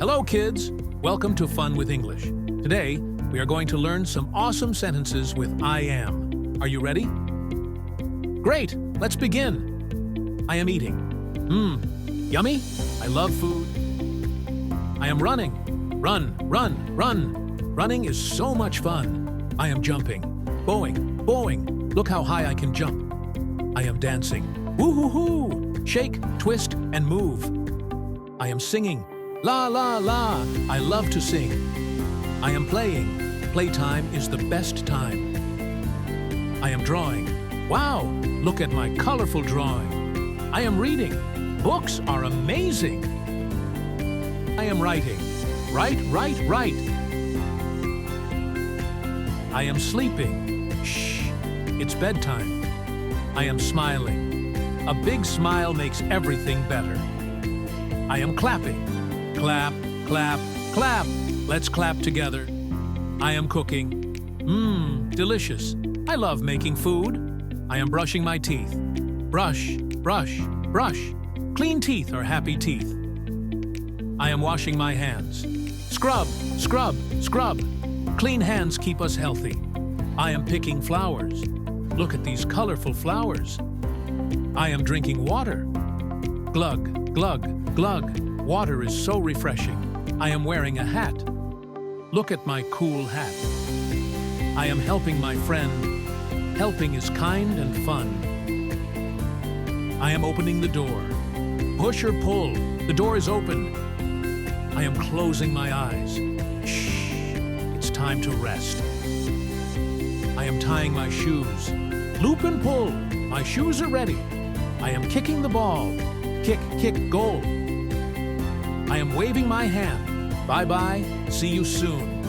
Hello, kids! Welcome to Fun with English. Today, we are going to learn some awesome sentences with I am. Are you ready? Great! Let's begin. I am eating. Yummy? I love food. I am running. Run, run, run. Running is so much fun. I am jumping. Bowing. Look how high I can jump. I am dancing. Woo-hoo-hoo! Shake, twist, and move. I am singing. La, la, la. I love to sing. I am playing. Playtime is the best time. I am drawing. Wow! Look at my colorful drawing. I am reading. Books are amazing. I am writing. Write. I am sleeping. Shh! It's bedtime. I am smiling. A big smile makes everything better. I am clapping. Clap, clap, clap. Let's clap together. I am cooking. Delicious. I love making food. I am brushing my teeth. Brush. Clean teeth are happy teeth. I am washing my hands. Scrub. Clean hands keep us healthy. I am picking flowers. Look at these colorful flowers. I am drinking water. Glug, glug, glug. Water is so refreshing. I am wearing a hat. Look at my cool hat. I am helping my friend. Helping is kind and fun. I am opening the door. Push or pull. The door is open. I am closing my eyes. Shh. It's time to rest. I am tying my shoes. Loop and pull. My shoes are ready. I am kicking the ball. Kick, goal. I am waving my hand. Bye-bye. See you soon.